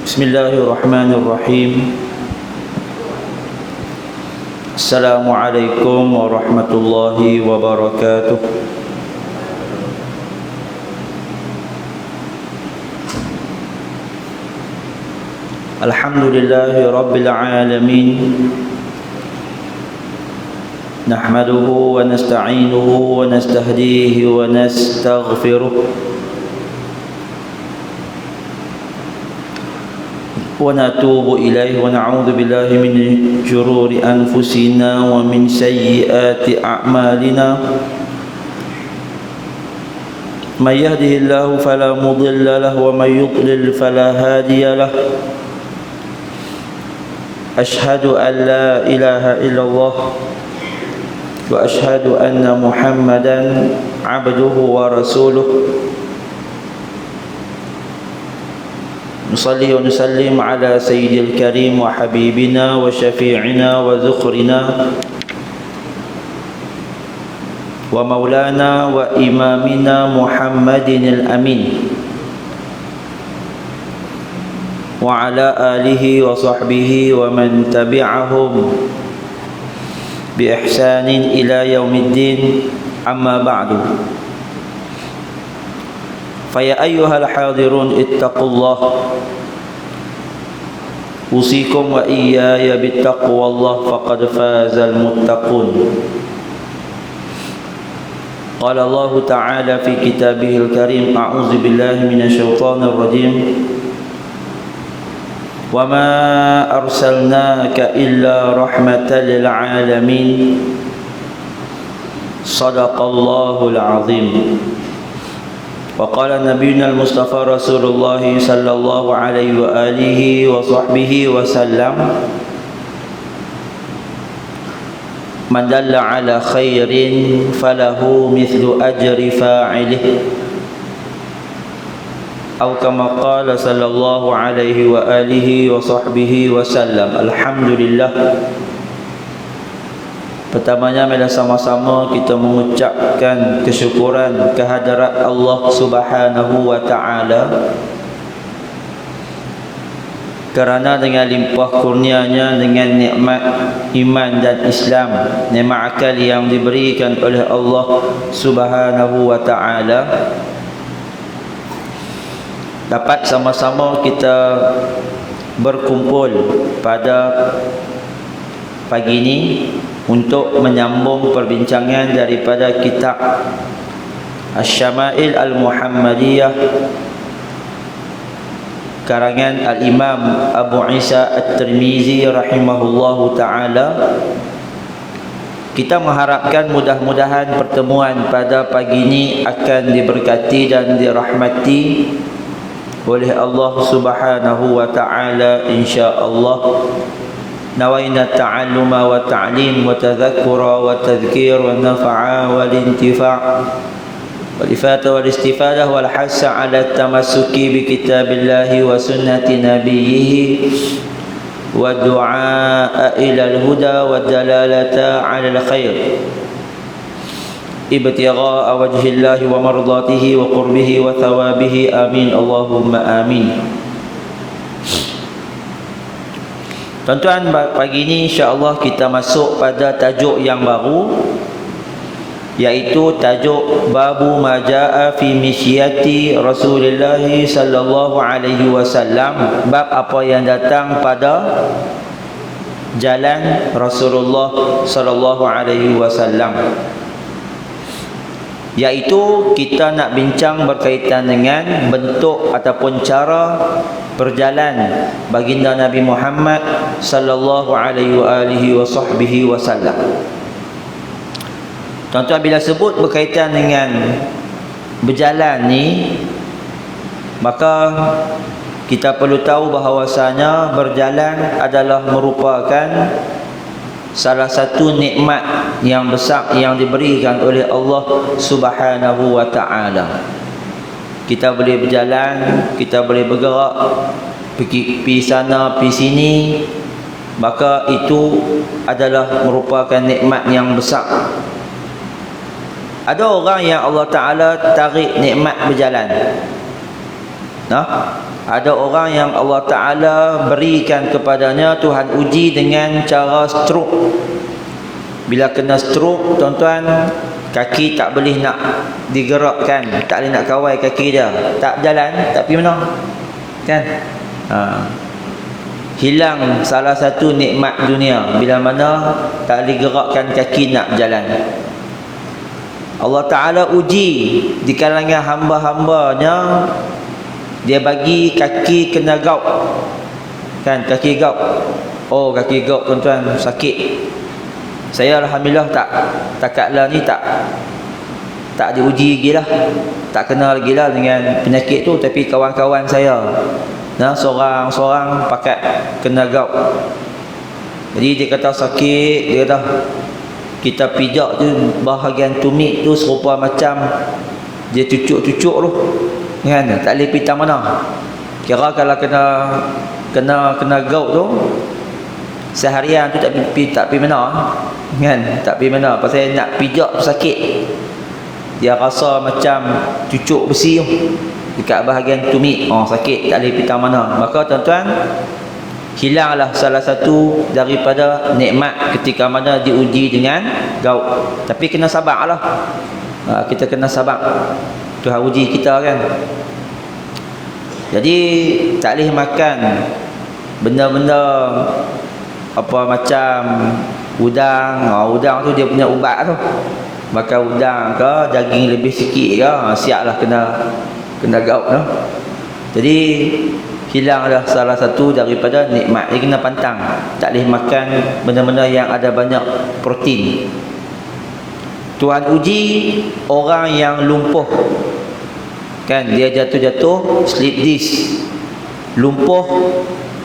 Bismillahirrahmanirrahim. Assalamualaikum warahmatullahi wabarakatuh. Alhamdulillahi rabbil alamin. Nahmaduhu wa nasta'inuhu wa nastahdihi wa nastaghfiruh. ونتوب إليه ونعوذ بالله من شرور أنفسنا ومن سيئات أعمالنا من يهده الله فلا مضل له ومن يضلل فلا هادي له أشهد أن لا إله إلا الله وأشهد أن محمدا عبده ورسوله نصلي ونسلم على سيد الكريم وحبيبنا وشفيعنا وذخرنا ومولانا وإمامنا محمد الأمين وعلى آله وصحبه ومن تبعهم بإحسان إلى يوم الدين أما بعد فيا أيها الحاضرون اتقوا الله أوصيكم وإياي بالتقوى الله فقد فاز المتقون قال الله تعالى في كتابه الكريم أعوذ بالله من الشيطان الرجيم وما أرسلناك إلا رحمة للعالمين صدق الله العظيم وقال نبينا المصطفى رسول الله صلى الله عليه وآله وصحبه وسلم من دل على خير فله مثل أجر فاعله أو كما قال صلى الله عليه وآله وصحبه وسلم. Alhamdulillah. Pertamanya, mari sama-sama kita mengucapkan kesyukuran kehadirat Allah Subhanahu wa taala kerana dengan limpah kurnianya, dengan nikmat iman dan Islam, nikmat akal yang diberikan oleh Allah Subhanahu wa taala, dapat sama-sama kita berkumpul pada pagi ini untuk menyambung perbincangan daripada kitab Asy-Syama'il Al-Muhammadiyah karangan Al-Imam Abu Isa At-Tirmizi rahimahullahu ta'ala. Kita mengharapkan mudah-mudahan pertemuan pada pagi ini akan diberkati dan dirahmati oleh Allah Subhanahu wa ta'ala insya-Allah. نوينا التعلم والتعليم والتذكر والتذكير والنفع والانتفاع والإفادة والاستفادة والحث على التمسك بكتاب الله وسنة نبيه والدعاء إلى الهدى والدلالة على الخير ابتغاء وجه الله ومرضاته وقربه وثوابه آمين اللهم آمين. Tuan-tuan, pagi ini insya-Allah kita masuk pada tajuk yang baru, iaitu tajuk Babu Majaa fi Misyati Rasulullah sallallahu alaihi wasallam, bab apa yang datang pada jalan Rasulullah sallallahu alaihi wasallam. Iaitu kita nak bincang berkaitan dengan bentuk ataupun cara berjalan baginda Nabi Muhammad sallallahu alaihi wasallam. Tuan-tuan, bila sebut berkaitan dengan berjalan ni, maka kita perlu tahu bahawasanya berjalan adalah merupakan salah satu nikmat yang besar yang diberikan oleh Allah Subhanahu wa taala. Kita boleh berjalan, kita boleh bergerak, pergi sana, pergi sini, maka itu adalah merupakan nikmat yang besar. Ada orang yang Allah Ta'ala tarik nikmat berjalan. Nah, ada orang yang Allah Ta'ala berikan kepadanya, Tuhan uji dengan cara stroke. Bila kena stroke, tuan-tuan, kaki tak boleh nak digerakkan, tak boleh nak kawal kaki dia, tak jalan, tak pergi mana, kan? Hilang salah satu nikmat dunia bila mana tak boleh gerakkan kaki nak jalan. Allah Ta'ala uji di kalangan hamba-hambanya, dia bagi kaki kena gout, kan? Kaki gout. Oh, kaki gout, tuan-tuan, sakit. Saya alhamdulillah takatlah ni tak diuji lagi lah, tak kenal lagi lah dengan penyakit tu. Tapi kawan-kawan saya, seorang-seorang pakat kena gout. Jadi dia kata sakit, dia kata kita pijak tu bahagian tumit tu serupa macam dia cucuk-cucuk tu, kan? Tak boleh pergi mana. Kira kalau kena gout tu, seharian tu tak pergi mana, kan? Tak pergi mana, pasal nak pijak tu sakit. Dia rasa macam cucuk besi tu dekat bahagian tumit, sakit, tak boleh pergi mana. Maka tuan-tuan, hilanglah salah satu daripada nikmat ketika mana diuji dengan gout. Tapi kena sabarlah. Kita kena sabar. Tuhan uji kita, kan? Jadi tak boleh makan benda-benda apa macam udang. Udang tu dia punya ubat tu. Makan udang ke, daging lebih sikit ke, siaplah kena gout tu. Jadi hilanglah salah satu daripada nikmat. Dia kena pantang, tak boleh makan benda-benda yang ada banyak protein. Tuhan uji orang yang lumpuh, kan? Dia jatuh-jatuh, slip disc, lumpuh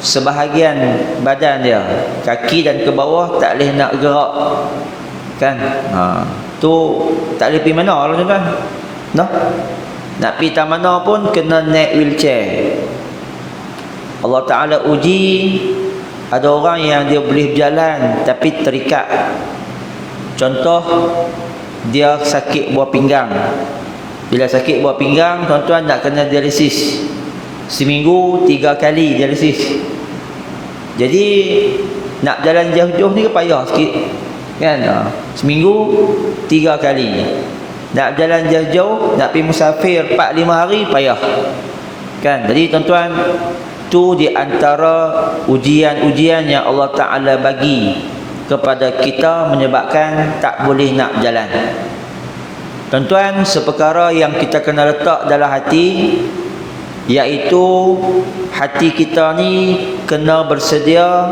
sebahagian badan dia, kaki dan ke bawah tak boleh nak gerak, kan? Tu tak boleh pergi mana lah, tuan-tuan. Nak pergi tak mana pun kena naik wheelchair. Allah Ta'ala uji ada orang yang dia boleh berjalan tapi terikat. Contoh, dia sakit buah pinggang. Bila sakit buah pinggang, tuan-tuan nak kena dialisis. Seminggu 3 kali dialisis. Jadi nak jalan jauh-jauh ni payah sikit, kan? Seminggu 3 kali. Nak jalan jauh-jauh, nak pergi musafir 4-5 hari, payah, kan? Jadi tuan-tuan, tu di antara ujian-ujian yang Allah Ta'ala bagi kepada kita menyebabkan tak boleh nak jalan. Tuan-tuan, seperkara yang kita kena letak dalam hati, iaitu hati kita ni kena bersedia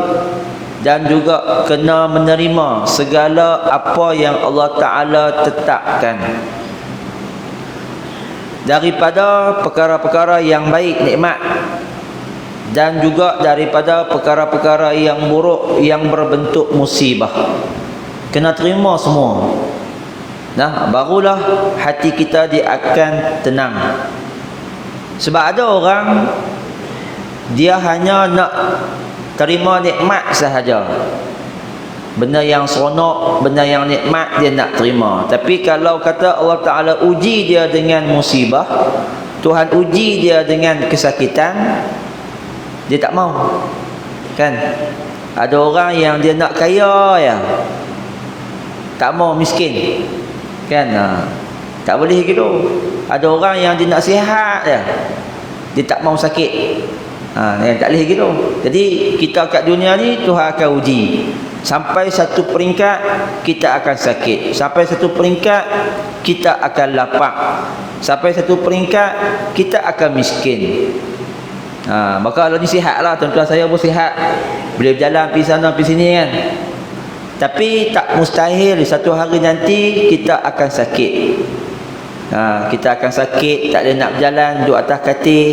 dan juga kena menerima segala apa yang Allah Ta'ala tetapkan daripada perkara-perkara yang baik, nikmat, dan juga daripada perkara-perkara yang buruk yang berbentuk musibah. Kena terima semua. Barulah hati kita dia akan tenang. Sebab ada orang dia hanya nak terima nikmat sahaja. Benda yang seronok, benda yang nikmat dia nak terima. Tapi kalau kata Allah Ta'ala uji dia dengan musibah, Tuhan uji dia dengan kesakitan, dia tak mau, kan? Ada orang yang dia nak kaya ya, tak mau miskin, kan? Tak boleh gitu. Ada orang yang dia nak sihat ya, dia tak mau sakit. Tak boleh gitu. Jadi kita kat dunia ni Tuhan akan uji. Sampai satu peringkat kita akan sakit, sampai satu peringkat kita akan lapar, sampai satu peringkat kita akan miskin. Maka kalau ni sihat lah, tuan-tuan saya pun sihat, boleh berjalan pergi sana pergi sini, kan? Tapi tak mustahil satu hari nanti kita akan sakit. Kita akan sakit, tak boleh nak berjalan, duduk atas katil.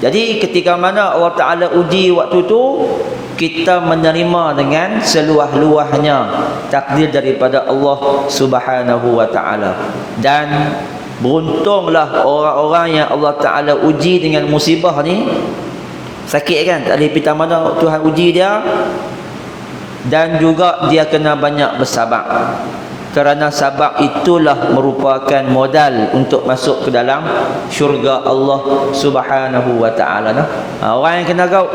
Jadi ketika mana Allah Ta'ala uji waktu tu, kita menerima dengan seluah-luahnya takdir daripada Allah Subhanahu wa Ta'ala. Dan beruntunglah orang-orang yang Allah Ta'ala uji dengan musibah ni. Sakit, kan? Tak boleh pergi mana, Tuhan uji dia. Dan juga dia kena banyak bersabar. Kerana sabak itulah merupakan modal untuk masuk ke dalam syurga Allah Subhanahu wa ta'ala. Orang yang kena gout,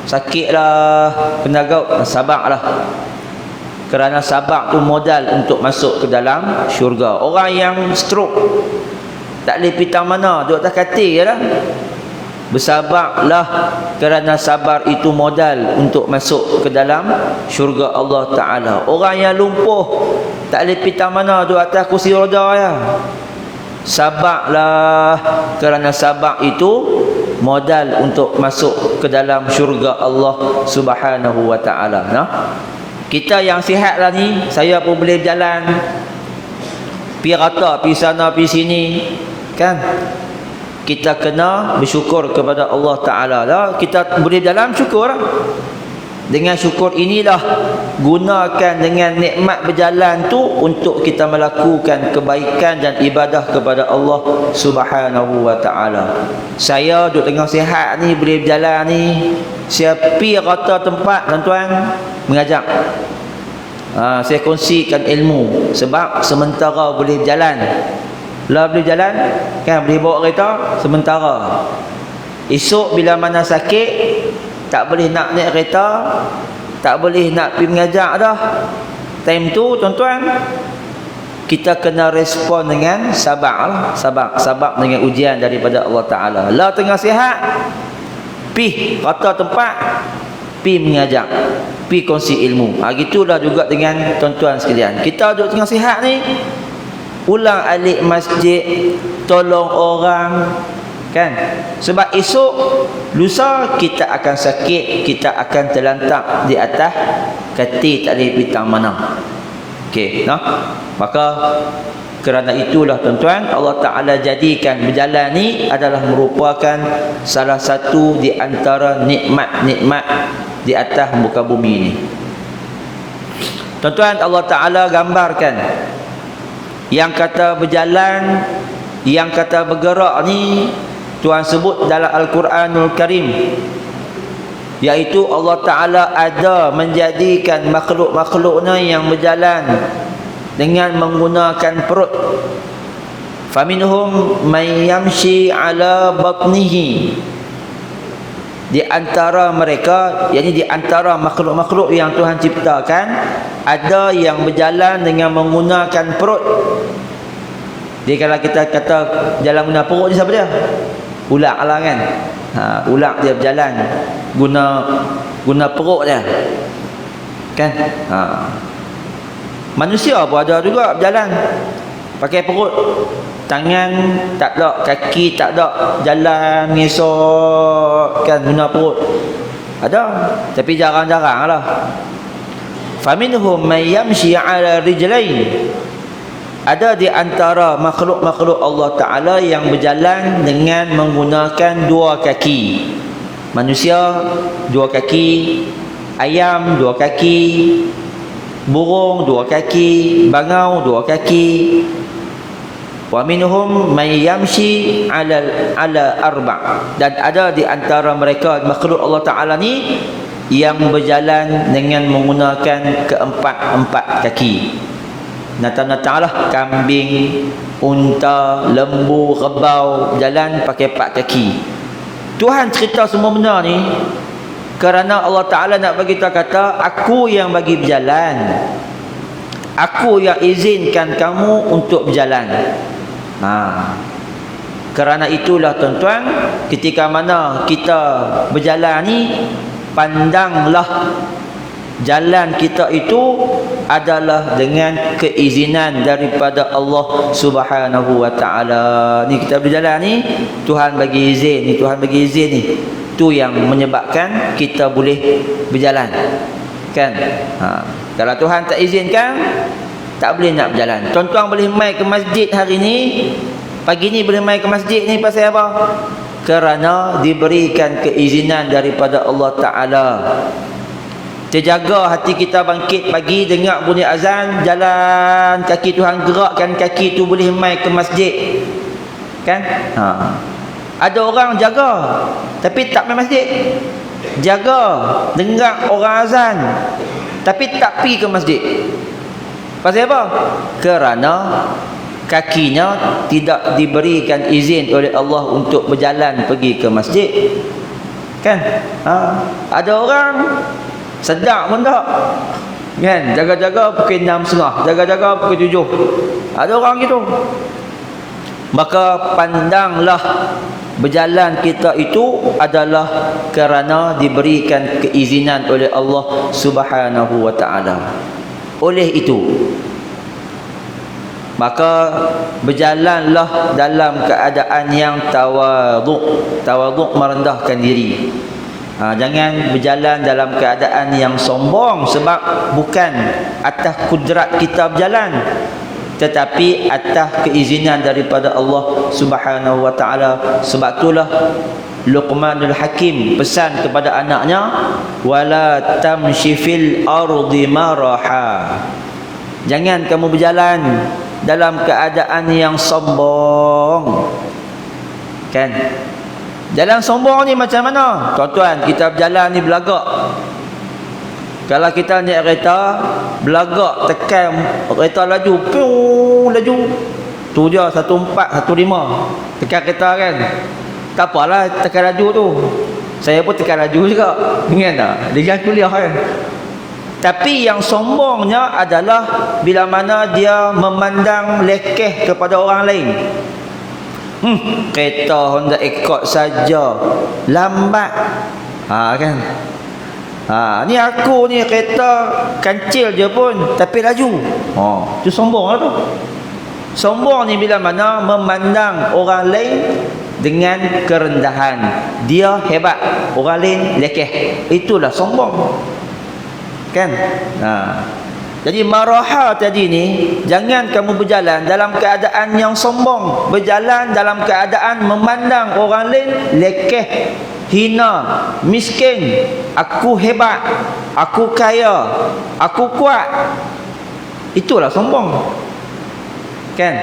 sakitlah, kena gout, sabaklah. Kerana sabak tu modal untuk masuk ke dalam syurga. Orang yang stroke, tak boleh pitang mana, duduk atas katil je lah. Bersabarlah, kerana sabar itu modal untuk masuk ke dalam syurga Allah Ta'ala. Orang yang lumpuh, tak boleh pitang mana, duduk atas kursi roda ya. Sabarlah, kerana sabar itu modal untuk masuk ke dalam syurga Allah Subhanahu wa ta'ala. Kita yang sihat lah ni, saya pun boleh berjalan, pi rata, pi sana, pi sini, kan? Kita kena bersyukur kepada Allah Ta'ala lah. Kita boleh berjalan, syukur lah. Dengan syukur inilah, gunakan dengan nikmat berjalan tu untuk kita melakukan kebaikan dan ibadah kepada Allah Subhanahu wa ta'ala. Saya duduk tengah sihat ni, boleh berjalan ni, saya pi rata tempat tuan-tuan mengajak. Saya kongsikan ilmu sebab sementara boleh berjalan. Lah boleh jalan, kan, boleh bawa kereta sementara. Esok bila mana sakit, tak boleh nak naik kereta, tak boleh nak pergi mengajak dah. Time tu tuan-tuan, kita kena respon dengan sabar. Sabar dengan ujian daripada Allah Ta'ala. Lah tengah sihat, pi rata tempat, pi mengajak, pi kongsi ilmu. Gitulah juga dengan tuan-tuan sekalian. Kita duduk tengah sihat ni, ulang alik masjid, tolong orang, kan? Sebab esok lusa kita akan sakit, kita akan terlantak di atas katil, tak boleh pitang mana. Okey, maka kerana itulah tuan-tuan, Allah Ta'ala jadikan berjalan ni adalah merupakan salah satu di antara nikmat-nikmat di atas muka bumi ni. Tuan-tuan, Allah Ta'ala gambarkan yang kata berjalan, yang kata bergerak ni, Tuhan sebut dalam Al-Quranul Karim, iaitu Allah Ta'ala ada menjadikan makhluk-makhluknya yang berjalan dengan menggunakan perut. Faminhum man yamshi ala batnihi, di antara mereka, yakni di antara makhluk-makhluk yang Tuhan ciptakan, ada yang berjalan dengan menggunakan perut. Jadi kalau kita kata jalan guna perut ni, siapa dia? Ular lah kan. Ular dia berjalan guna perut dia, kan? Manusia pun ada juga berjalan pakai perut. Tangan tak ada, kaki tak ada, jalan ngesok, kan, guna perut. Ada, tapi jarang-jarang lah. Faminhum man yamshi ala rijlain, ada di antara makhluk-makhluk Allah Ta'ala yang berjalan dengan menggunakan dua kaki. Manusia dua kaki, ayam dua kaki, burung dua kaki, bangau dua kaki. Wa minhum man yamshi ala arba', dan ada di antara mereka makhluk Allah Ta'ala ni yang berjalan dengan menggunakan keempat-empat kaki. Nata-nata lah, kambing, unta, lembu, kerbau berjalan pakai empat kaki. Tuhan cerita semua benda ni kerana Allah Ta'ala nak bagi kita kata, aku yang bagi berjalan, aku yang izinkan kamu untuk berjalan. Kerana itulah tuan-tuan, ketika mana kita berjalan ni, pandanglah jalan kita itu adalah dengan keizinan daripada Allah Subhanahu wa ta'ala. Ni kita berjalan ni, Tuhan bagi izin ni, Tuhan bagi izin ni. Tu yang menyebabkan kita boleh berjalan, kan? Kalau Tuhan tak izinkan, tak boleh nak berjalan. Tuan-tuan boleh mai ke masjid hari ni, pagi ni boleh mai ke masjid ni pasal apa? Kerana diberikan keizinan daripada Allah Ta'ala. Terjaga hati kita bangkit pagi, dengar bunyi azan, jalan kaki Tuhan, gerakkan kaki tu, boleh mai ke masjid, kan? Ada orang jaga tapi tak mai masjid. Jaga dengar orang azan tapi tak pergi ke masjid. Pasal apa? Kerana kakinya tidak diberikan izin oleh Allah untuk berjalan pergi ke masjid. Kan? Ada orang sedap pun tak. Kan? Jaga-jaga pukul 6.30, jaga-jaga pukul 7. Ada orang gitu. Maka pandanglah berjalan kita itu adalah kerana diberikan keizinan oleh Allah Subhanahu wa taala. Oleh itu, maka berjalanlah dalam keadaan yang tawaduk. Tawaduk merendahkan diri. Jangan berjalan dalam keadaan yang sombong, sebab bukan atas kudrat kita berjalan, tetapi atas keizinan daripada Allah Subhanahu wa taala. Sebab itulah Luqmanul Hakim pesan kepada anaknya, wala tamshi fil ardi maraha. Jangan kamu berjalan dalam keadaan yang sombong. Kan? Jalan sombong ni macam mana? Tuan-tuan, kita berjalan ni belagak. Kalau kita naik kereta, belagak tekan kereta laju, piu laju. Tu je 1415. Tekan kereta kan. Tak apalah tekan laju tu. Saya pun tekan laju juga. Ingat tak? Dia kuliah kan. Tapi yang sombongnya adalah bila mana dia memandang lekeh kepada orang lain. Kereta Honda Accord saja lambat. Kan. Ni aku ni kereta kancil je pun tapi laju. Tu sombong lah tu. Sombong ni bila mana memandang orang lain dengan kerendahan. Dia hebat, orang lain lekeh. Itulah sombong. Kan? Jadi maraha tadi ni, jangan kamu berjalan dalam keadaan yang sombong, berjalan dalam keadaan memandang orang lain lekeh, hina, miskin. Aku hebat, aku kaya, aku kuat. Itulah sombong. Kan?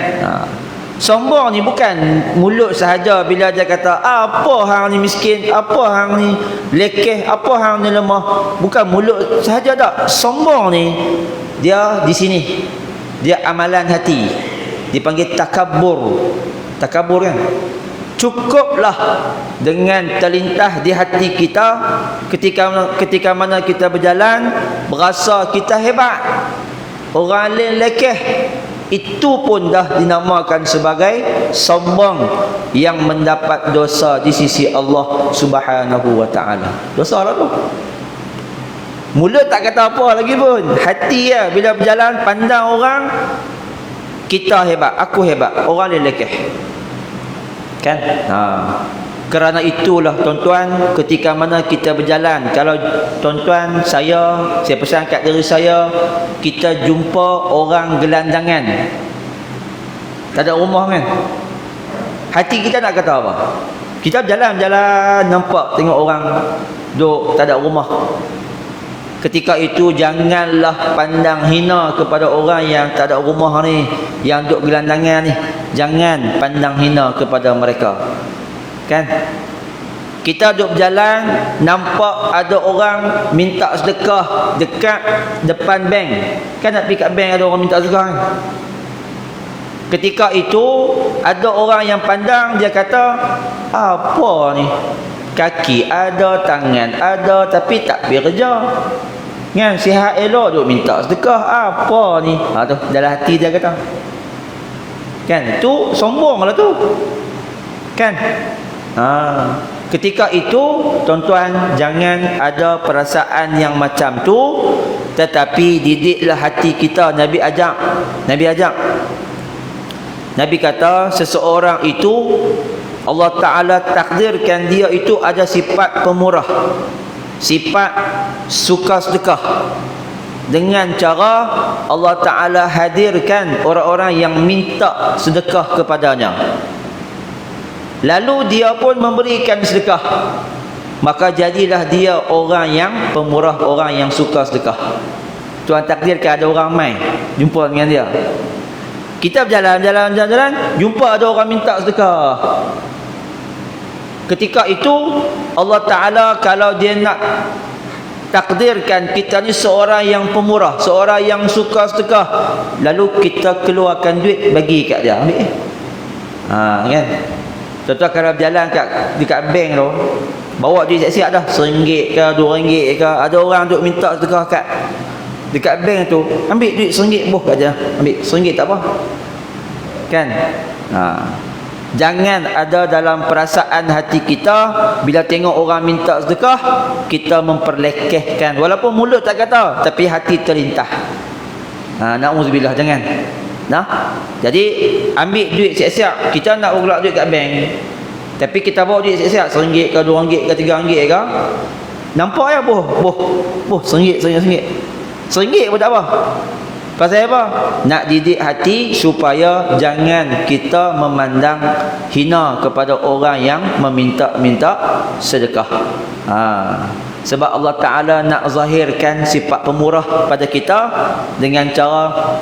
Sombong ni bukan mulut sahaja bila dia kata apa hang ni miskin, apa hang ni lekeh, apa hang ni lemah. Bukan mulut sahaja tak. Sombong ni dia di sini. Dia amalan hati. Dipanggil takabur. Takabur kan? Cukuplah dengan terlintas di hati kita ketika mana kita berjalan berasa kita hebat. Orang lain lekeh. Itu pun dah dinamakan sebagai sombong yang mendapat dosa di sisi Allah Subhanahu wa taala. Dosa lah tu. Mulut tak kata apa lagi pun, hati ya bila berjalan pandang orang kita hebat, aku hebat, orang lain lekeh. Kan? Kerana itulah tuan-tuan, ketika mana kita berjalan, kalau tuan-tuan, saya pesan kat diri saya, kita jumpa orang gelandangan, tak ada rumah kan, hati kita nak kata apa? Kita berjalan-jalan, nampak tengok orang duduk tak ada rumah. Ketika itu janganlah pandang hina kepada orang yang tak ada rumah ni, yang duduk gelandangan ni. Jangan pandang hina kepada mereka. Kan? Kita duduk berjalan, nampak ada orang minta sedekah dekat depan bank. Kan nak pergi kat bank ada orang minta sedekah kan? Ketika itu ada orang yang pandang, dia kata, apa ni? Kaki ada, tangan ada, tapi tak pergi kerja. Kan? Sihat elok duk minta sedekah. Apa ni? Tu dalam hati dia kata. Kan? Tu sombong lah tu. Kan? Ketika itu tuan-tuan jangan ada perasaan yang macam tu, tetapi didiklah hati kita. Nabi ajak. Nabi kata seseorang itu Allah Ta'ala takdirkan dia itu ada sifat pemurah, sifat suka sedekah. Dengan cara Allah Ta'ala hadirkan orang-orang yang minta sedekah kepadanya, lalu dia pun memberikan sedekah, maka jadilah dia orang yang pemurah, orang yang suka sedekah. Tuhan takdirkan ada orang mai jumpa dengan dia. Kita berjalan, jumpa ada orang minta sedekah. Ketika itu Allah Ta'ala kalau dia nak takdirkan kita ni seorang yang pemurah, seorang yang suka sedekah, lalu kita keluarkan duit bagi kat dia, ambil. Kan. Contoh kalau berjalan dekat bank tu, bawa duit siap-siap dah, RM1 ke RM2 ke, ada orang duk minta sedekah dekat bank tu, ambil duit RM1 boh kat dia, ambil RM1 tak apa. Kan. Jangan ada dalam perasaan hati kita bila tengok orang minta sedekah kita memperlekehkan, walaupun mulut tak kata tapi hati terlintah. Na'udzubillah, jangan. Jadi ambil duit siap-siap, kita nak urut duit kat bank tapi kita bawa duit siap-siap RM1 ke RM2 ke RM3 ke, nampak ya boh RM1 pun tak apa. Pasal apa? Nak didik hati supaya jangan kita memandang hina kepada orang yang meminta-minta sedekah. Sebab Allah Ta'ala nak zahirkan sifat pemurah pada kita dengan cara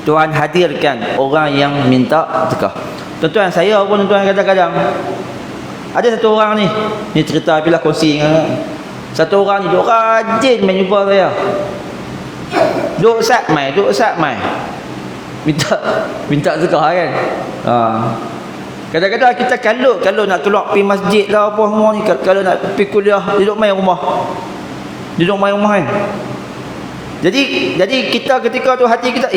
Tuhan hadirkan orang yang minta sedekah. Tuan-tuan, saya pun tuan-tuan kadang-kadang ada satu orang ni cerita bila kongsi dengan satu orang ni, dia rajin main jumpa saya. Duk sat mai minta sedekah kan. Kadang-kadang kita kalau nak keluar pergi masjid lah apa semua ni, kalau nak pergi kuliah duduk main rumah kan. Jadi kita ketika tu hati kita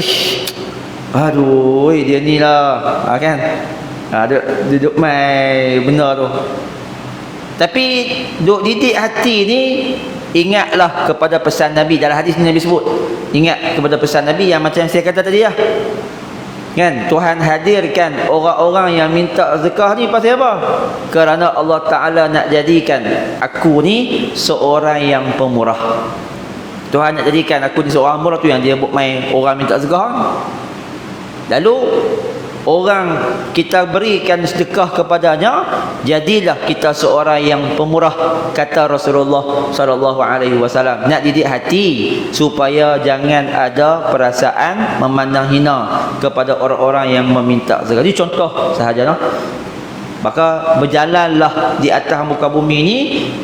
aduh dia ni lah kan. Duduk main benda tu. Tapi duk didik hati ni, ingatlah kepada pesan Nabi. Dalam hadis Nabi sebut, ingat kepada pesan Nabi yang macam yang saya kata tadi lah. Kan, Tuhan hadirkan orang-orang yang minta zakah ni pasal apa? Kerana Allah Ta'ala nak jadikan aku ni seorang yang pemurah. Tuhan nak jadikan aku ni seorang pemurah tu yang dia buat main orang minta zakah. Lalu orang kita berikan sedekah kepadanya, jadilah kita seorang yang pemurah, kata Rasulullah sallallahu alaihi wasallam. Nak didik hati supaya jangan ada perasaan memandang hina kepada orang-orang yang meminta zakat. Ini contoh sahaja. Maka berjalanlah di atas muka bumi ini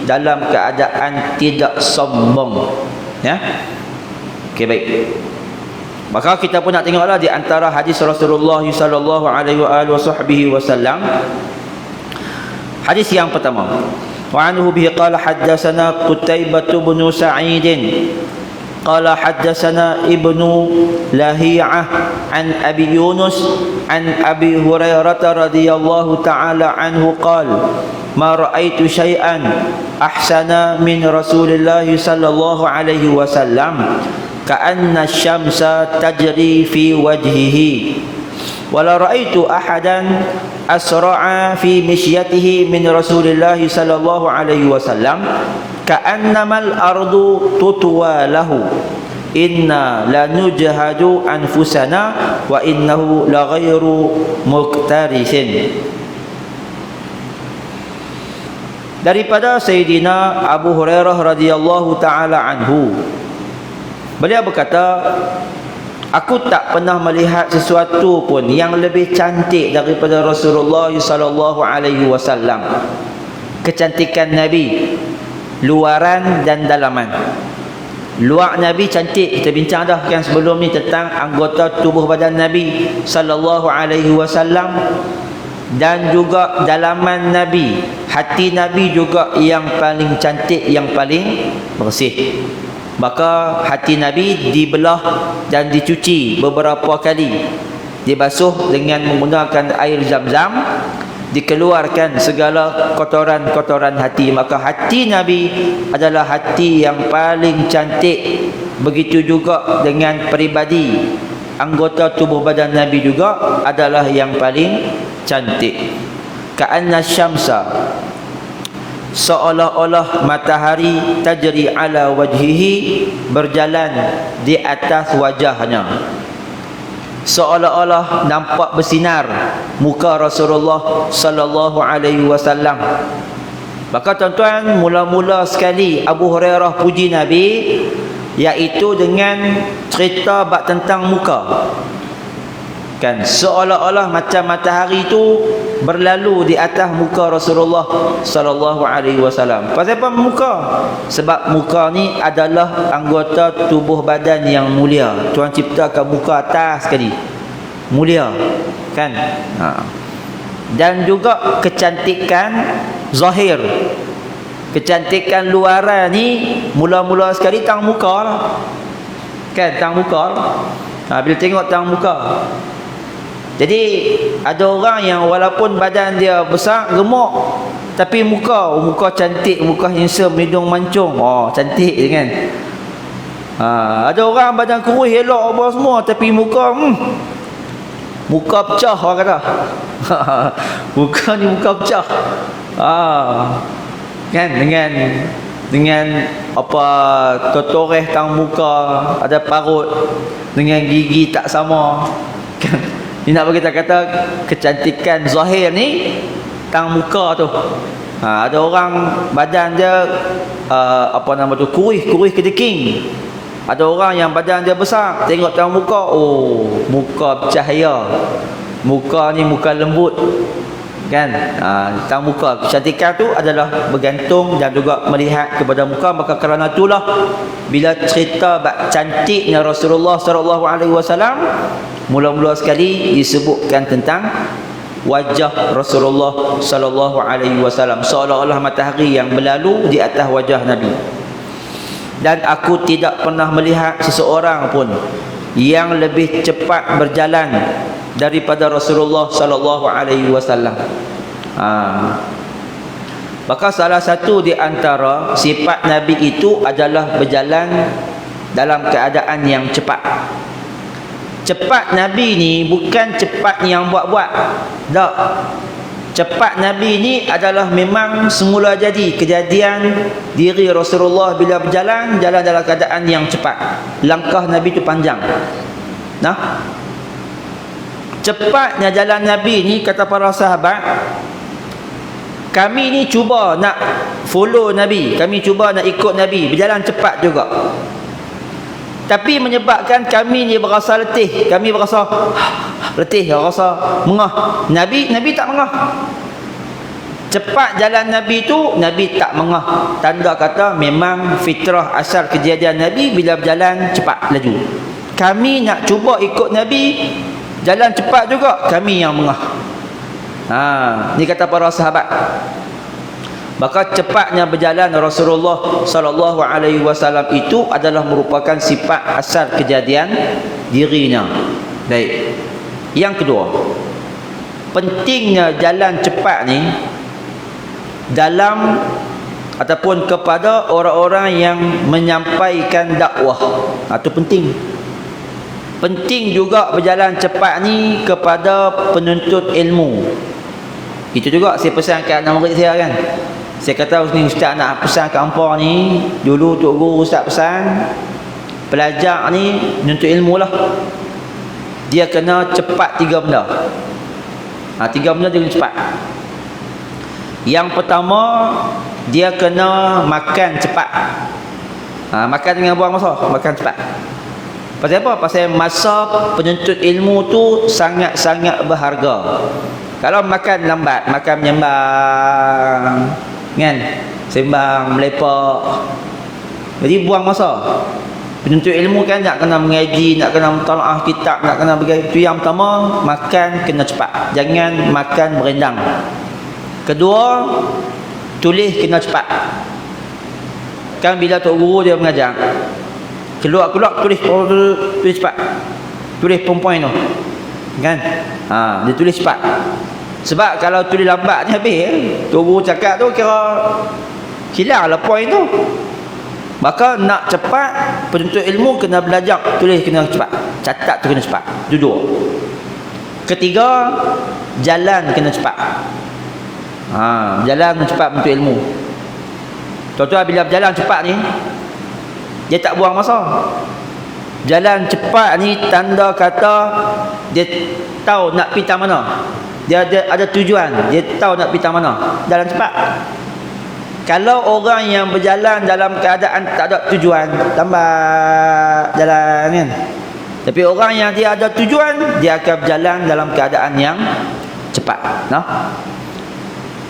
dalam keadaan tidak sombong. Ya. Okey, baik. Maka kita pun nak tengoklah di antara hadis Rasulullah sallallahu alaihi wasallam. Hadis yang pertama. Wa anhu bihi qala haddatsana Qutaibah bin Sa'id qala haddatsana Ibnu Lahiyah an Abi Yunus an Abi Hurairah radhiyallahu ta'ala anhu qala ma ra'aitu syai'an ahsana min Rasulillah sallallahu alaihi wasallam ka'anna syamsa tajri fi wajhihi wala ra'aitu ahadan asra'a fi mishyatihi min Rasulillah sallallahu alaihi wasallam ka'annamal ardu tutwa lahu inna lanujhadu anfusana wa innahu laghairu muqtarisin. Daripada Sayyidina Abu Hurairah radhiyallahu taala anhu, beliau berkata, aku tak pernah melihat sesuatu pun yang lebih cantik daripada Rasulullah sallallahu alaihi wasallam. Kecantikan Nabi, luaran dan dalaman. Luar Nabi cantik, kita bincang dah kan sebelum ni tentang anggota tubuh badan Nabi sallallahu alaihi wasallam, dan juga dalaman Nabi, hati Nabi juga yang paling cantik, yang paling bersih. Maka hati Nabi dibelah dan dicuci beberapa kali, dibasuh dengan menggunakan air zam-zam, dikeluarkan segala kotoran-kotoran hati. Maka hati Nabi adalah hati yang paling cantik. Begitu juga dengan peribadi, anggota tubuh badan Nabi juga adalah yang paling cantik. Ka'anna syamsa, seolah-olah matahari tajri ala wajhihi, berjalan di atas wajahnya, seolah-olah nampak bersinar muka Rasulullah sallallahu alaihi wasallam. Maka tuan-tuan, mula-mula sekali Abu Hurairah puji Nabi iaitu dengan cerita bab tentang muka. makan, seolah-olah macam matahari itu berlalu di atas muka Rasulullah sallallahu alaihi wasallam. Pasal apa muka? Sebab muka ni adalah anggota tubuh badan yang mulia. Tuhan ciptakan muka atas sekali, mulia kan. Dan juga kecantikan zahir, kecantikan luaran ni mula-mula sekali tang muka lah. Kan tang muka lah. Bila tengok tang muka. Jadi ada orang yang walaupun badan dia besar, gemuk, tapi muka cantik, muka handsome, hidung mancung, cantik je kan. Ada orang badan kurus elok apa semua, tapi muka pecah orang kata. Muka ni muka pecah. Kan dengan apa, toreh tang muka, ada parut, dengan gigi tak sama kan. Ni nak bagi kata kecantikan zahir ni tang muka tu. Ada orang badan dia kurus kedeking. Ada orang yang badan dia besar, tengok tang muka, muka bercahaya, muka ni muka lembut kan. Tang muka, kecantikan tu adalah bergantung dan juga melihat kepada muka. Maka kerana itulah bila cerita bab cantiknya Rasulullah sallallahu alaihi wasallam, mula-mula sekali disebutkan tentang wajah Rasulullah sallallahu alaihi wasallam, seolah-olah matahari yang berlalu di atas wajah Nabi. Dan aku tidak pernah melihat seseorang pun yang lebih cepat berjalan daripada Rasulullah sallallahu alaihi wasallam. Maka salah satu di antara sifat Nabi itu adalah berjalan dalam keadaan yang cepat. Cepat Nabi ni bukan cepat yang buat-buat. Tak. Cepat Nabi ni adalah memang semula jadi kejadian diri Rasulullah bila berjalan, jalan dalam keadaan yang cepat. Langkah Nabi tu panjang. Cepatnya jalan Nabi ni, kata para sahabat, kami ni cuba nak follow Nabi, kami cuba nak ikut Nabi, berjalan cepat juga. Tapi menyebabkan kami ni berasa letih, kami berasa letih, rasa mengah. Nabi tak mengah. Cepat jalan Nabi tu, Nabi tak mengah. Tanda kata memang fitrah asal kejadian Nabi bila berjalan cepat laju. Kami nak cuba ikut Nabi, jalan cepat juga, kami yang mengah. Ni kata para sahabat. Maka cepatnya berjalan Rasulullah sallallahu alaihi wasallam itu adalah merupakan sifat asal kejadian dirinya. Baik. Yang kedua, pentingnya jalan cepat ni dalam ataupun kepada orang-orang yang menyampaikan dakwah. Itu penting. Penting juga berjalan cepat ni kepada penuntut ilmu. Itu juga saya pesankan anak murid saya kan. Saya kata ni ustaz nak pesan kat hangpa ni, dulu tok guru ustaz pesan, pelajar ni menuntut ilmu lah, dia kena cepat 3 benda. 3 benda dia kena cepat. Yang pertama, dia kena makan cepat. Makan dengan buang masa, makan cepat. Pasal apa? Pasal masa penuntut ilmu tu sangat-sangat berharga. Kalau makan lambat, makan menyembang kan, sembang melepak, jadi buang masa. Penuntut ilmu kan nak kena mengaji, nak kena mentalaah kitab, nak kena begitu. Itu yang pertama, makan kena cepat, jangan makan berendang. Kedua, tulis kena cepat. Kan bila tok guru dia mengajar, keluar tulis cepat, tulis poin-poin tu kan. Dia tulis cepat. Sebab kalau tulis lambat ni habis tok guru cakap tu kira hilang lah poin tu. Maka nak cepat, penuntut ilmu kena belajar tulis kena cepat, catat tu kena cepat. Itu dua. Ketiga, jalan kena cepat. Jalan kena cepat penuntut ilmu. Tuan-tuan bila berjalan cepat ni, dia tak buang masa. Jalan cepat ni tanda kata dia tahu nak pergi mana. Dia ada tujuan, dia tahu nak pergi mana. Jalan cepat. Kalau orang yang berjalan dalam keadaan tak ada tujuan, lambat jalan kan, Tapi orang yang dia ada tujuan, dia akan berjalan dalam keadaan yang cepat. Nah,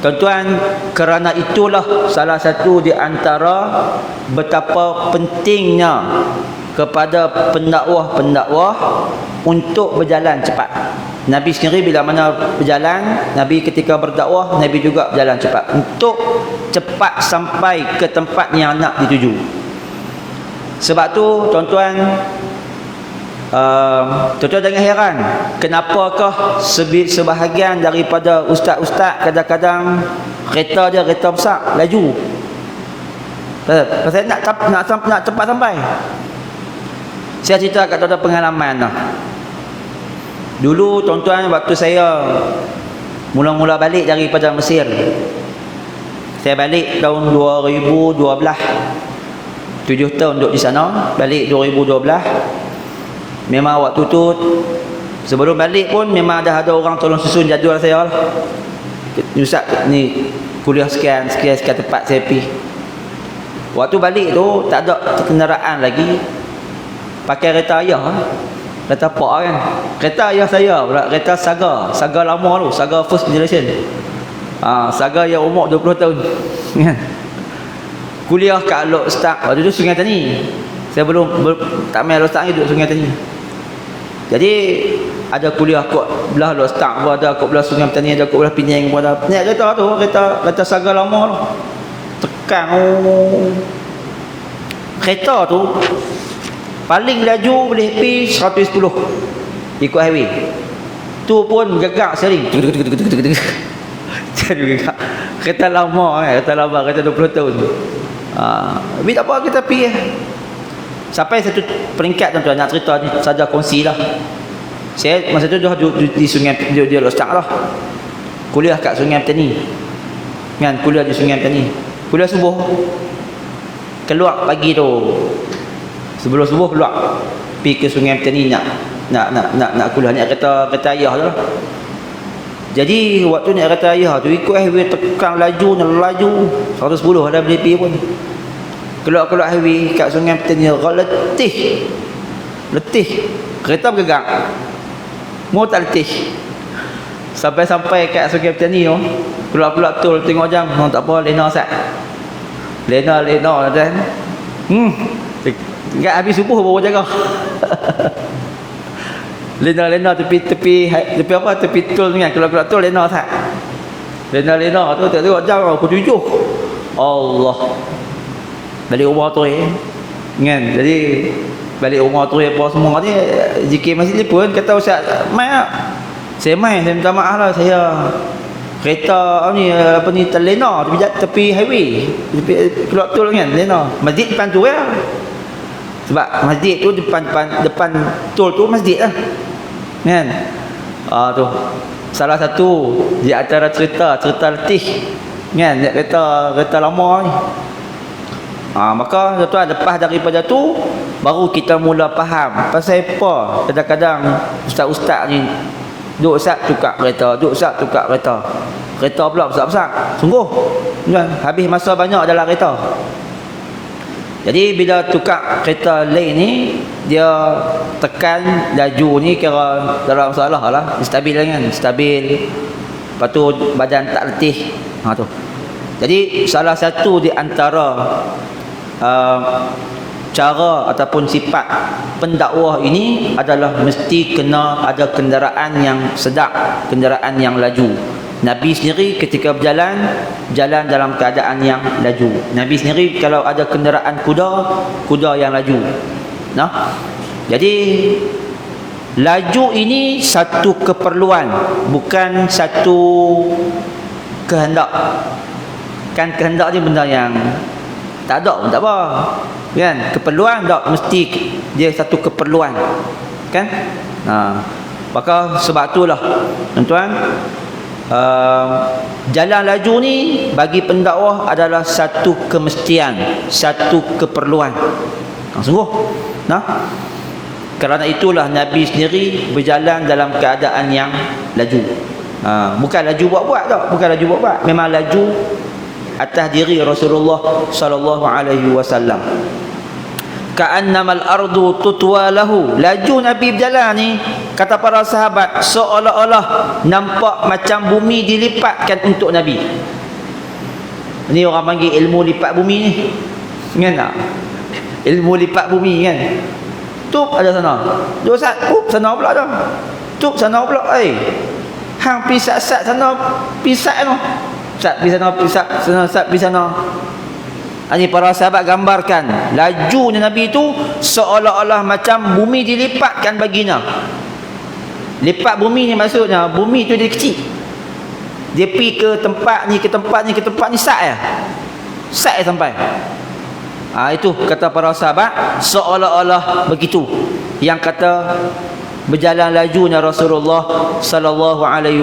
tuan-tuan, kerana itulah salah satu di antara betapa pentingnya kepada pendakwah-pendakwah untuk berjalan cepat. Nabi sendiri bila mana berjalan, Nabi ketika berdakwah, Nabi juga berjalan cepat untuk cepat sampai ke tempat yang nak dituju. Sebab tu tuan-tuan, tuan-tuan jangan heran kenapakah sebahagian daripada ustaz-ustaz kadang-kadang kereta dia kereta besar laju. Pasal nak cepat sampai. Saya cerita kat tuan-tuan pengalaman lah. Dulu tuan-tuan, waktu saya mula-mula balik daripada Mesir, saya balik tahun 2012, 7 tahun duduk di sana. Balik 2012. Memang waktu tu sebelum balik pun memang ada orang tolong susun jadual saya lah. Ustaz ni kuliah sekian tempat saya pergi. Waktu balik tu tak ada kenderaan lagi, pakai kereta ayah, kereta pak kan. Kereta ayah saya pula kereta Saga lama tu, Saga first generation. Saga yang umur 20 tahun. Kuliah kat Alok Start waktu tu Sungai Tani. Saya belum tak main Alok Start ni, duduk Sungai Tani. Jadi ada kuliah kot belah Alok Start pun ada, kot belah Sungai Tani ada, kot belah Penang pun ada. Naik kereta tu, kereta Saga lama tu. Tekan kereta tu paling laju boleh pergi 110 ikut highway. Tu pun gegak sering. Jadi gegak. Kereta lama kereta 20 tahun. Tapi tak apa, kita pergi. Sampai satu peringkat tuan-tuan, nak cerita ni saja kongsi lah. Saya masa tu dah di Sungai di Lostak lah. Kuliah kat Sungai Petani. Kan, kuliah di Sungai Petani. Kuliah subuh. Keluar pagi tu. Sebelum subuh keluar pergi ke Sungai Petani nak kuliah, naik kereta ayah tu lah. Jadi waktu naik kereta ayah tu ikut highway, tekan laju 110 dah boleh pergi pun. Keluar highway kat Sungai Petani, letih. Kereta bergerak, mau tak letih. Sampai kat Sungai Petani tu, keluar tol, tengok jam, tak apa, lena sat. Lena dan ingat habis subuh baru jaga. Lena tepi apa, tepi tol ni kan, keluar tol lena sat. Lena tu tengok jam pukul 7. Allah. Balik rumah tu kan. Jadi balik rumah tu apa semua ni, zikir masjid ni pun kata ustaz, mai tak? Saya minta maaf lah, saya kereta ni terlena tepi highway, tepi keluar tol kan, lena. Masjid depan tu ya. Sebab masjid tu depan tol tu masjid lah. Kan? Tu salah satu di antara cerita letih kan, kereta lama ni. Maka tuan, lepas daripada tu baru kita mula faham pasal apa kadang-kadang ustaz-ustaz ni duk ustaz tukar kereta, kereta pula besar-besar sungguh kan, habis masa banyak dalam kereta. Jadi bila tukar kereta lain ni, dia tekan laju ni kira dalam masalah lah, stabil kan, lepas tu badan tak letih. Tu jadi salah satu di antara cara ataupun sifat pendakwah ini adalah mesti kena ada kenderaan yang sedap, kenderaan yang laju. Nabi sendiri ketika berjalan dalam keadaan yang laju. Nabi sendiri kalau ada kenderaan kuda yang laju. Jadi laju ini satu keperluan, bukan satu kehendak. Kan kehendak ni benda yang tak ada pun tak apa kan, keperluan tak mesti dia satu keperluan kan. Maka sebab itulah tuan-tuan, jalan laju ni bagi pendakwah adalah satu kemestian, satu keperluan. Sungguh kerana itulah Nabi sendiri berjalan dalam keadaan yang laju. Bukan laju buat-buat tak, memang laju atas diri Rasulullah sallallahu alaihi wasallam. ka'annamal ardu tutwa lahu. Laju Nabi berjalan ni, kata para sahabat, seolah-olah nampak macam bumi dilipatkan untuk Nabi. Ni orang panggil ilmu lipat bumi ni, kan tak? Ilmu lipat bumi kan. Tup ada sana, dua sat, sana pula dah. Tup sana pula, hang pisat-sat sana, pisat no. Sat pi sana, pisat sana, sat pi sana. Ini para sahabat gambarkan lajunya Nabi itu seolah-olah macam bumi dilipatkan baginya. Lipat bumi ni maksudnya bumi tu dia kecil. Dia pergi ke tempat ni, ke tempat ni, ke tempat ni, sat ya. Sat ya sampai. Itu kata para sahabat seolah-olah begitu. Yang kata berjalan lajunya Rasulullah sallallahu alaihi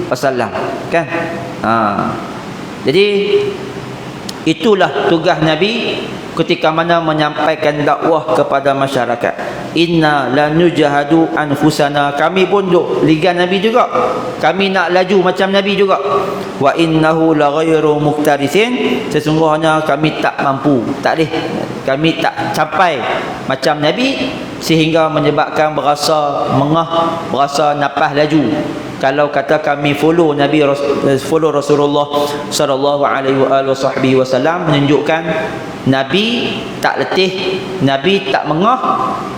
wasallam, kan? Jadi itulah tugas Nabi ketika mana menyampaikan dakwah kepada masyarakat. Inna lanujahadu anfusana, kami pun duk ligan Nabi juga, kami nak laju macam Nabi juga. Wa innahu laghairu muqtarisin, sesungguhnya kami tak mampu, tak boleh, kami tak capai macam Nabi, sehingga menyebabkan berasa mengah, berasa napas laju. Kalau kata kami follow Nabi, follow Rasulullah sallallahu alaihi wasallam, menunjukkan Nabi tak letih, Nabi tak mengah,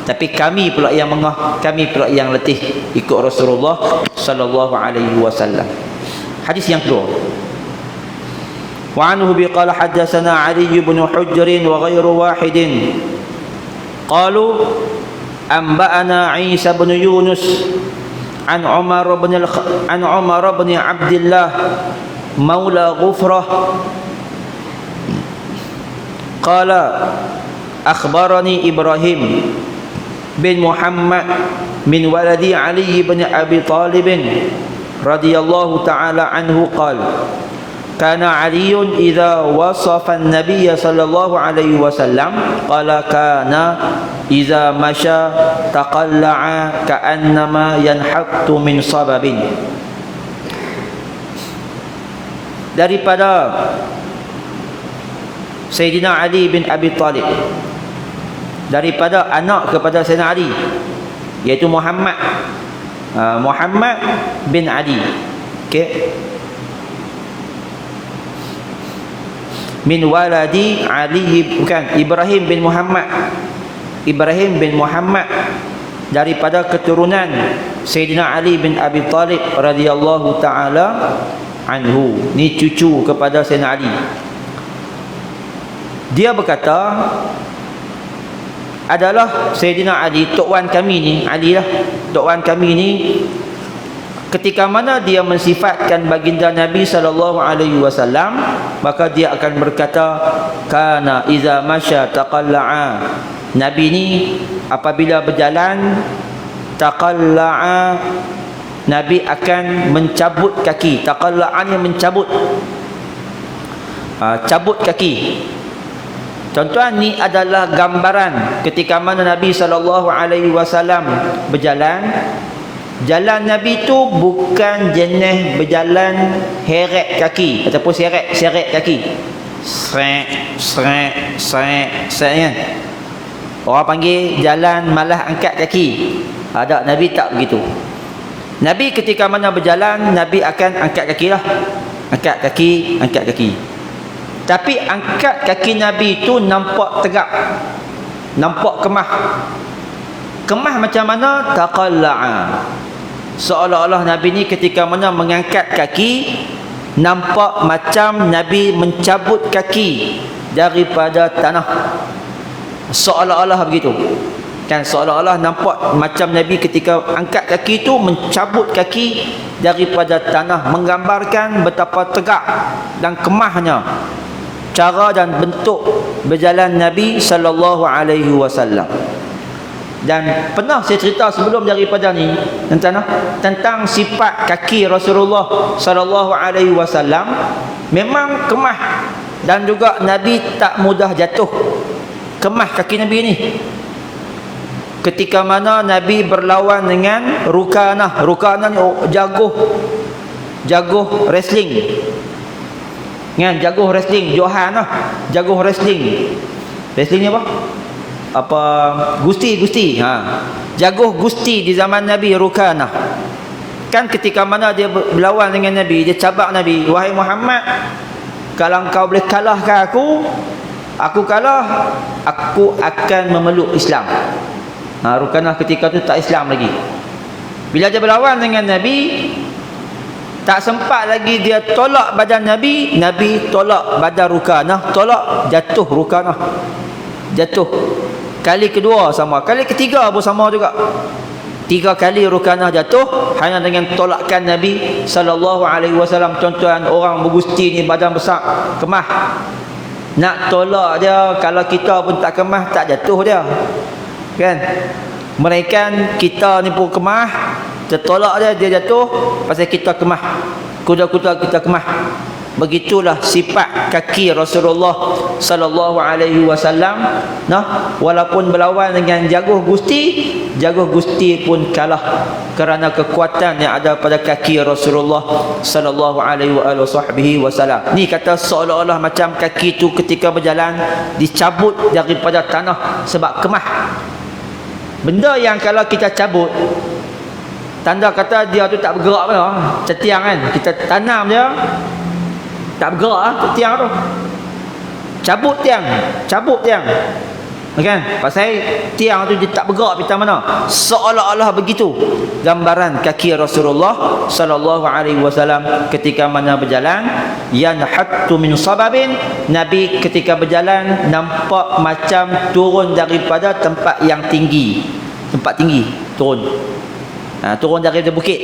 tapi kami pula yang mengah, kami pula yang letih ikut Rasulullah sallallahu alaihi wasallam. Hadis yang kedua. Wa anhu biqala haddatsana Ali bin Hujr wa ghairu wahidin qalu anba'ana Isa bin Yunus an Umar bin Abdullah maula Ghufrah qala akhbarani Ibrahim bin Muhammad min waladi Ali bin Abi Talib radhiyallahu ta'ala anhu qala kana Ali idza wasafa an-nabiy sallallahu alaihi wasallam qala kana idza masya taqalla'a ka'annama yanhattu min sababin. Daripada Sayyidina Ali bin Abi Talib, daripada anak kepada Sayyidina Ali, iaitu Muhammad bin Ali, okey, min waladi Ali, bukan Ibrahim bin Muhammad, Ibrahim bin Muhammad daripada keturunan Sayyidina Ali bin Abi Talib radhiyallahu ta'ala anhu. Ni cucu kepada Sayyidina Ali. Dia berkata adalah Sayyidina Ali, tok wan kami ni, Ali lah, tok wan kami ni, ketika mana dia mensifatkan baginda Nabi sallallahu alaihi wasallam, maka dia akan berkata kana iza masya taqalla'a. Nabi ni apabila berjalan, taqalla'a, Nabi akan mencabut kaki. Taqalla'a ni mencabut, cabut kaki. Tuan-tuan, ni adalah gambaran ketika mana Nabi sallallahu alaihi wasallam berjalan. Jalan Nabi tu bukan jenis berjalan heret kaki ataupun seret kaki. Seret kan. Orang panggil jalan malah angkat kaki. Ada, Nabi tak begitu. Nabi ketika mana berjalan, Nabi akan angkat kaki lah. Angkat kaki, angkat kaki. Tapi angkat kaki Nabi itu nampak tegak, nampak kemah. Kemah macam mana? Taqalla'a, seolah-olah Nabi ni ketika mana mengangkat kaki, nampak macam Nabi mencabut kaki daripada tanah. Seolah-olah begitu kan, seolah-olah nampak macam Nabi ketika angkat kaki itu mencabut kaki daripada tanah, menggambarkan betapa tegak dan kemahnya cara dan bentuk berjalan Nabi sallallahu alaihi wasallam. Dan pernah saya cerita sebelum daripada ni tentang sifat kaki Rasulullah sallallahu alaihi wasallam, memang kemah, dan juga Nabi tak mudah jatuh. Kemah kaki Nabi ni. Ketika mana Nabi berlawan dengan Rukanah. Rukanah ni jaguh wrestling. Kan, jaguh wrestling, Johan lah, jaguh wrestling. Wrestling ni apa? Apa gusti. Jaguh gusti di zaman Nabi Rukanah. Kan ketika mana dia berlawan dengan Nabi, dia cabak Nabi, wahai Muhammad, kalau kau boleh kalahkan aku kalah, aku akan memeluk Islam. Rukanah ketika tu tak Islam lagi. Bila dia berlawan dengan Nabi, tak sempat lagi dia tolak badan Nabi, Nabi tolak badan Rukanah, jatuh Rukanah. Jatuh. Kali kedua sama, kali ketiga pun sama juga. 3 kali Rukanah jatuh hanya dengan tolakan Nabi sallallahu alaihi wasallam. Tuan-tuan, orang bergusti ni badan besar, kemah. Nak tolak dia, kalau kita pun tak kemah, tak jatuh dia. Kan? Mereka kita ni pun kemah, kita tolak dia jatuh pasal kita kemah. Kuda-kuda kita kemah. Begitulah sifat kaki Rasulullah sallallahu alaihi wasallam. Walaupun berlawan dengan jaguh gusti pun kalah kerana kekuatan yang ada pada kaki Rasulullah sallallahu alaihi wasallam. Ni kata seolah-olah macam kaki tu ketika berjalan dicabut daripada tanah sebab kemah. Benda yang kalau kita cabut, tanda kata dia tu tak bergerak pun. Macam tiang kan, kita tanam dia tak bergerak tiang tu. Cabut tiang. Kan? Pasal tiang tu dia tak bergerak pergi mana. Seolah-olah begitu gambaran kaki Rasulullah sallallahu alaihi wasallam ketika mana berjalan. Yanhattu min sababin, Nabi ketika berjalan nampak macam turun daripada tempat yang tinggi. Tempat tinggi turun. Turun dari bukit.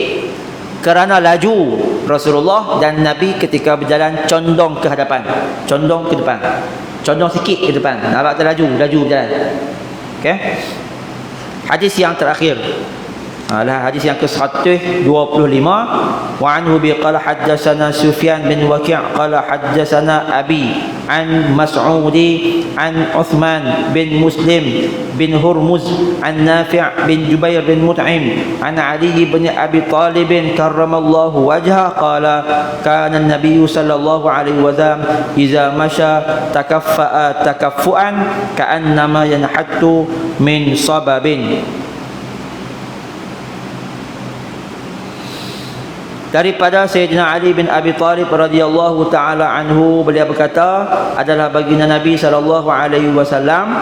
Kerana laju Rasulullah dan Nabi ketika berjalan condong ke hadapan, condong ke depan, condong sikit ke depan. Nampak tak laju berjalan. Okey. Hadis yang terakhir adalah hadis yang ke-125. Wa anhu bi qala haddatsana Sufyan bin Waqi' qala haddatsana Abi an Mas'udi an Uthman bin Muslim bin Hurmuz an Nafi' bin Jubair bin Mut'im an Ali bin Abi Talib karramallahu wajha qala kana an-nabiy sallallahu alaihi wasallam idza masya takaffa'a takaffuan ka'annama yanhattu min sababin. Daripada Sayyidina Ali bin Abi Talib radhiyallahu taala anhu, beliau berkata adalah baginda Nabi sallallahu alaihi wasallam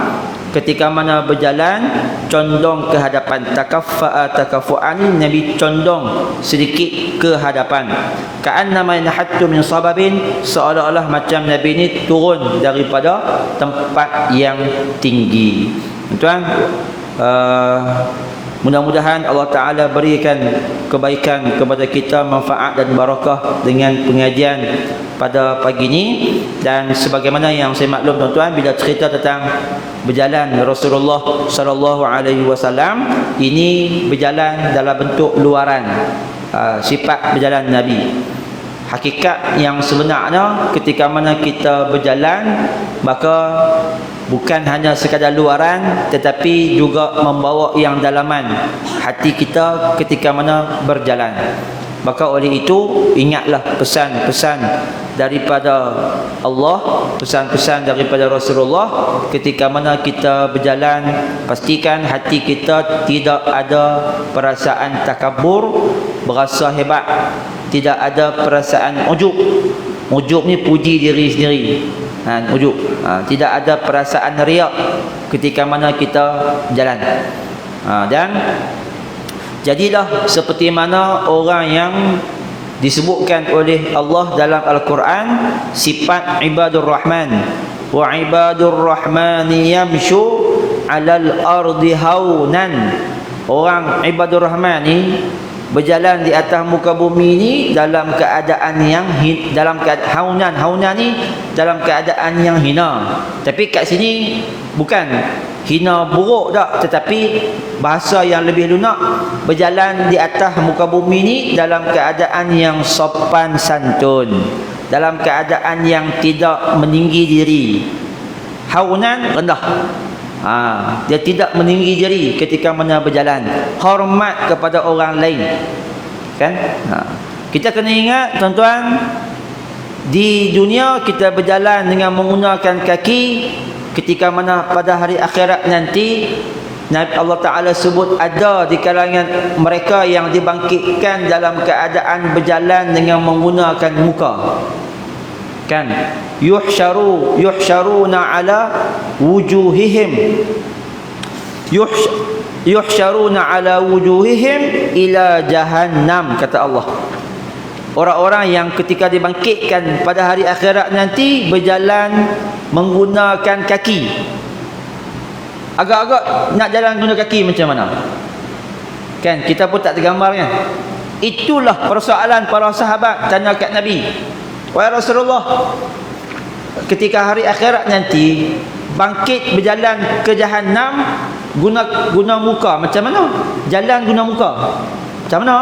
ketika mana berjalan condong ke hadapan. Takaffa'a takaffu'an, Nabi condong sedikit ke hadapan. Ka'annama yanhattu min sababin, seolah-olah macam Nabi ni turun daripada tempat yang tinggi. Tuan, mudah-mudahan Allah Ta'ala berikan kebaikan kepada kita, manfaat dan barakah dengan pengajian pada pagi ini. Dan sebagaimana yang saya maklum tuan-tuan, bila cerita tentang berjalan Rasulullah sallallahu alaihi wasallam, ini berjalan dalam bentuk luaran, sifat berjalan Nabi. Hakikat yang sebenarnya ketika mana kita berjalan, maka bukan hanya sekadar luaran tetapi juga membawa yang dalaman hati kita ketika mana berjalan. Maka oleh itu ingatlah pesan-pesan daripada Allah, pesan-pesan daripada Rasulullah. Ketika mana kita berjalan, pastikan hati kita tidak ada perasaan takabur, berasa hebat, tidak ada perasaan ujub. Ujub ni puji diri sendiri, ujub. Tidak ada perasaan riak ketika mana kita berjalan. Dan jadilah seperti mana orang yang disebutkan oleh Allah dalam Al-Quran, sifat ibadur rahman. Wa ibadur rahmani yamshu alal ardi haunan. Orang ibadur rahman ni berjalan di atas muka bumi ni dalam keadaan yang dalam keadaan haunan ni dalam keadaan yang hina. Tapi kat sini bukan hina buruk tak, tetapi bahasa yang lebih lunak, berjalan di atas muka bumi ni dalam keadaan yang sopan santun, dalam keadaan yang tidak meninggi diri. Haunan, rendah. Dia tidak meninggi diri ketika mana berjalan, hormat kepada orang lain. Kan? Kita kena ingat tuan-tuan, di dunia kita berjalan dengan menggunakan kaki ketika mana pada hari akhirat nanti Allah Ta'ala sebut ada di kalangan mereka yang dibangkitkan dalam keadaan berjalan dengan menggunakan muka. Kan? Yuhsyaruna ala wujuhihim. Yuhsyaruna ala wujuhihim ila jahannam, kata Allah. Orang-orang yang ketika dibangkitkan pada hari akhirat nanti berjalan menggunakan kaki. Agak-agak nak jalan guna kaki macam mana? Kan kita pun tak tergambar kan. Itulah persoalan para sahabat tanya kat Nabi, wahai Rasulullah, ketika hari akhirat nanti bangkit berjalan ke Jahannam guna muka, macam mana? Jalan guna muka, macam mana?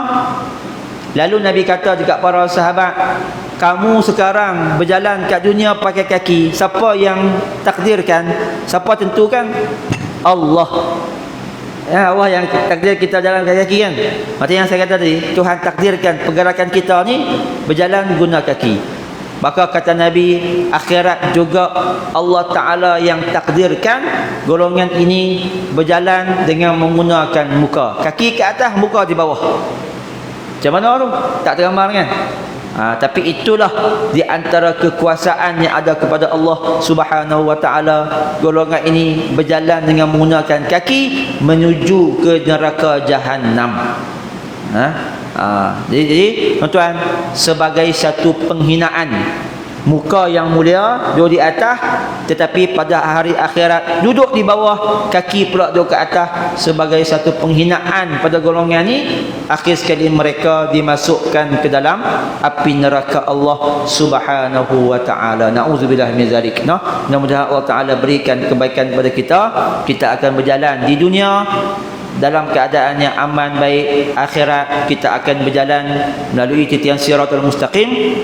Lalu Nabi kata dekat para sahabat, kamu sekarang berjalan kat dunia pakai kaki, siapa yang takdirkan? Siapa tentukan? Allah. Ya, Allah yang takdir kita jalan pakai kaki kan. Macam yang saya kata tadi, Tuhan takdirkan pergerakan kita ni berjalan guna kaki. Maka kata Nabi, akhirat juga Allah Ta'ala yang takdirkan golongan ini berjalan dengan menggunakan muka. Kaki ke atas, muka di bawah. Macam mana tu? Tak tergambar kan? Tapi itulah di antara kekuasaan yang ada kepada Allah Subhanahu wa Ta'ala. Golongan ini berjalan dengan menggunakan kaki menuju ke neraka Jahannam. Jadi tuan-tuan, sebagai satu penghinaan, muka yang mulia duduk di atas, tetapi pada hari akhirat duduk di bawah, kaki pula duduk ke atas, sebagai satu penghinaan pada golongan ni. Akhir sekali mereka dimasukkan ke dalam api neraka Allah Subhanahu wa Ta'ala. Na'udzubillah min zalik. Mudah-mudahan Allah Ta'ala berikan kebaikan kepada kita. Kita akan berjalan di dunia dalam keadaan yang aman baik. Akhirat kita akan berjalan melalui titian siratul mustaqim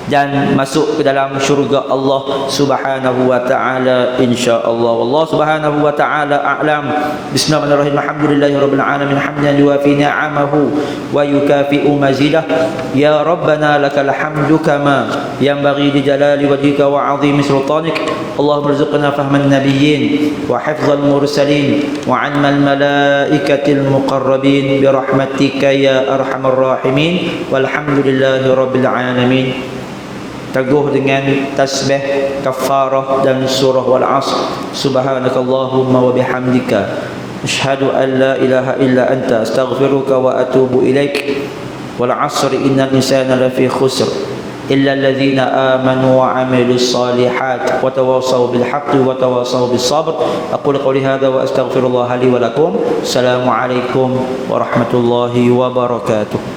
dan masuk ke dalam syurga Allah Subhanahu wa Ta'ala, insya-Allah. Allah Subhanahu wa Ta'ala a'lam. Bismillahirrahmanirrahim. Alhamdulillahirabbil alamin hamdan yuwafi ni'amahu wa yukafi'u mazidah. Ya Rabbana lakal hamdu kama yanbaghi li jalali wajhika wa 'azimi sultanik. Allahumma rzuqna fahman nabiyyin wa hifdzal mursalin wa 'ilmal malaikatil muqarrabin bi rahmatika ya arhamar rahimin. Walhamdulillahirabbil alamin. Teguh dengan tasbih, kafarah dan surah wal asr. Subhanakallahumma wa bihamdika asyhadu an la ilaha illa anta astaghfiruka wa atubu ilaik. Wal asr innal insana lafi khusr illa alladhina amanu wa 'amilus solihat wa tawassaw bil haqqi wa tawassaw bis sabr. Aqulu qawli hadha wa astaghfirullah li wa lakum. Assalamu alaikum warahmatullahi wabarakatuh.